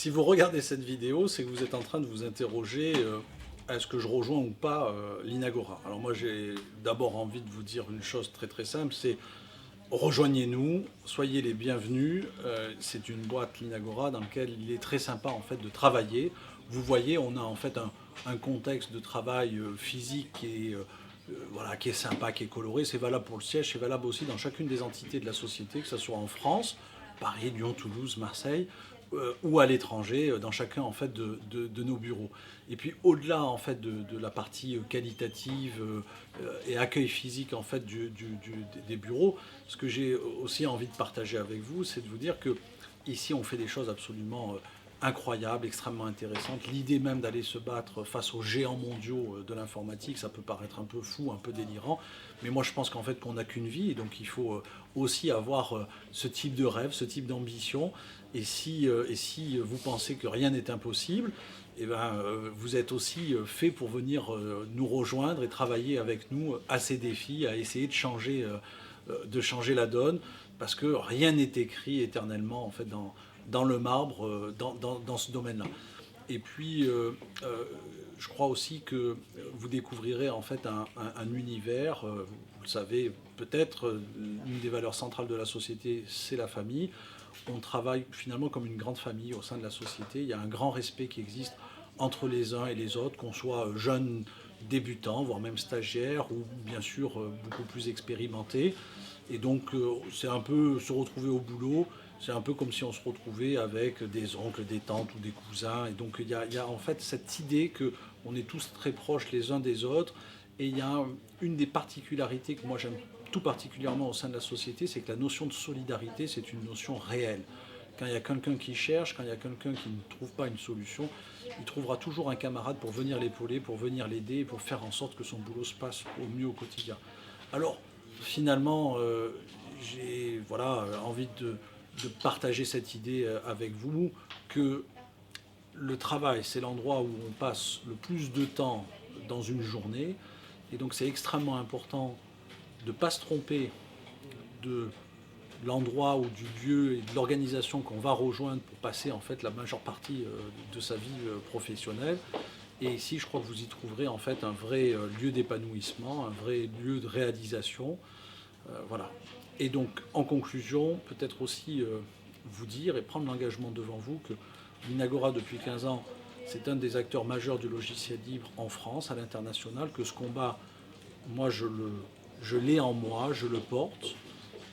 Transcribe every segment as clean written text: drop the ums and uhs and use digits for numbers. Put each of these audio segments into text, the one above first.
Si vous regardez cette vidéo, c'est que vous êtes en train de vous interroger est-ce que je rejoins ou pas l'Inagora. Alors moi j'ai d'abord envie de vous dire une chose très très simple, c'est rejoignez-nous, soyez les bienvenus. C'est une boîte l'Inagora dans laquelle il est très sympa en fait de travailler. Vous voyez, on a en fait un contexte de travail physique voilà, qui est sympa, qui est coloré. C'est valable pour le siège, c'est valable aussi dans chacune des entités de la société, que ce soit en France, Paris, Lyon, Toulouse, Marseille, ou à l'étranger, dans chacun en fait de nos bureaux. Et puis au-delà en fait de la partie qualitative et accueil physique en fait des bureaux, ce que j'ai aussi envie de partager avec vous, c'est de vous dire que ici on fait des choses absolument incroyables, extrêmement intéressantes. L'idée même d'aller se battre face aux géants mondiaux de l'informatique, ça peut paraître un peu fou, un peu délirant, mais moi je pense qu'en fait qu'on n'a qu'une vie, et donc il faut aussi avoir ce type de rêve, ce type d'ambition. Et si vous pensez que rien n'est impossible, eh ben, vous êtes aussi fait pour venir nous rejoindre et travailler avec nous à ces défis, à essayer de changer la donne, parce que rien n'est écrit éternellement en fait, dans le marbre, dans ce domaine-là. Et puis, je crois aussi que vous découvrirez en fait un univers, vous le savez peut-être, une des valeurs centrales de la société, c'est la famille. On travaille finalement comme une grande famille au sein de la société. Il y a un grand respect qui existe entre les uns et les autres, qu'on soit jeunes débutants, voire même stagiaires, ou bien sûr beaucoup plus expérimentés. Et donc c'est un peu se retrouver au boulot, c'est un peu comme si on se retrouvait avec des oncles, des tantes ou des cousins. Et donc il y a en fait cette idée qu'on est tous très proches les uns des autres. Et il y a une des particularités que moi j'aime tout particulièrement au sein de la société, c'est que la notion de solidarité, c'est une notion réelle. Quand il y a quelqu'un qui cherche, quand il y a quelqu'un qui ne trouve pas une solution, il trouvera toujours un camarade pour venir l'épauler, pour venir l'aider, et pour faire en sorte que son boulot se passe au mieux au quotidien. Alors, finalement, j'ai voilà, envie de partager cette idée avec vous, que le travail, c'est l'endroit où on passe le plus de temps dans une journée, et donc c'est extrêmement important de ne pas se tromper de l'endroit ou du lieu et de l'organisation qu'on va rejoindre pour passer en fait la majeure partie de sa vie professionnelle. Et ici, je crois que vous y trouverez en fait un vrai lieu d'épanouissement, un vrai lieu de réalisation. Voilà. Et donc, en conclusion, peut-être aussi vous dire et prendre l'engagement devant vous que l'Inagora, depuis 15 ans, c'est un des acteurs majeurs du logiciel libre en France, à l'international, que ce combat, moi, je l'ai en moi, je le porte,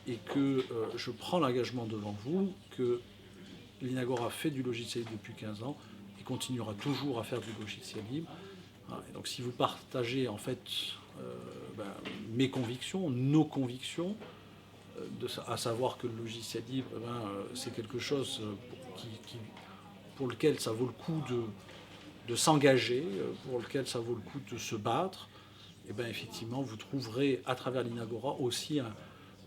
et que je prends l'engagement devant vous que l'Inagora fait du logiciel libre depuis 15 ans et continuera toujours à faire du logiciel libre. Voilà. Et donc si vous partagez en fait mes convictions, nos convictions, à savoir que le logiciel libre, c'est quelque chose pour lequel ça vaut le coup de s'engager, pour lequel ça vaut le coup de se battre, et bien effectivement vous trouverez à travers l'Inagora aussi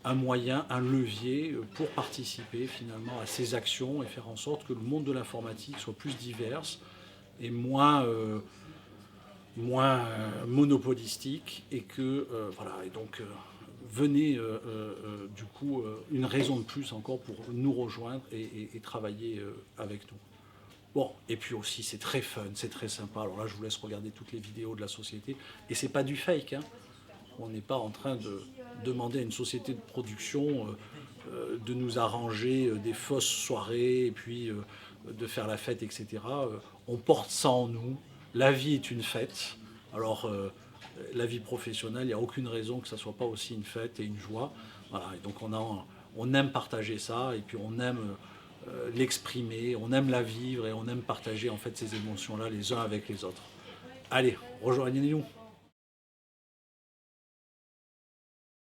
un moyen, un levier pour participer finalement à ces actions et faire en sorte que le monde de l'informatique soit plus divers et moins monopolistique, et que voilà, et donc venez du coup une raison de plus encore pour nous rejoindre et travailler avec nous. Bon, et puis aussi c'est très fun, c'est très sympa. Alors là je vous laisse regarder toutes les vidéos de la société, et c'est pas du fake, hein. On n'est pas en train de demander à une société de production de nous arranger des fausses soirées et puis de faire la fête, etc. On porte ça en nous. La vie est une fête. Alors, la vie professionnelle, il n'y a aucune raison que ça ne soit pas aussi une fête et une joie. Voilà. Et donc, on aime partager ça, et puis on aime l'exprimer, on aime la vivre, et on aime partager en fait ces émotions-là les uns avec les autres. Allez, rejoignez-nous.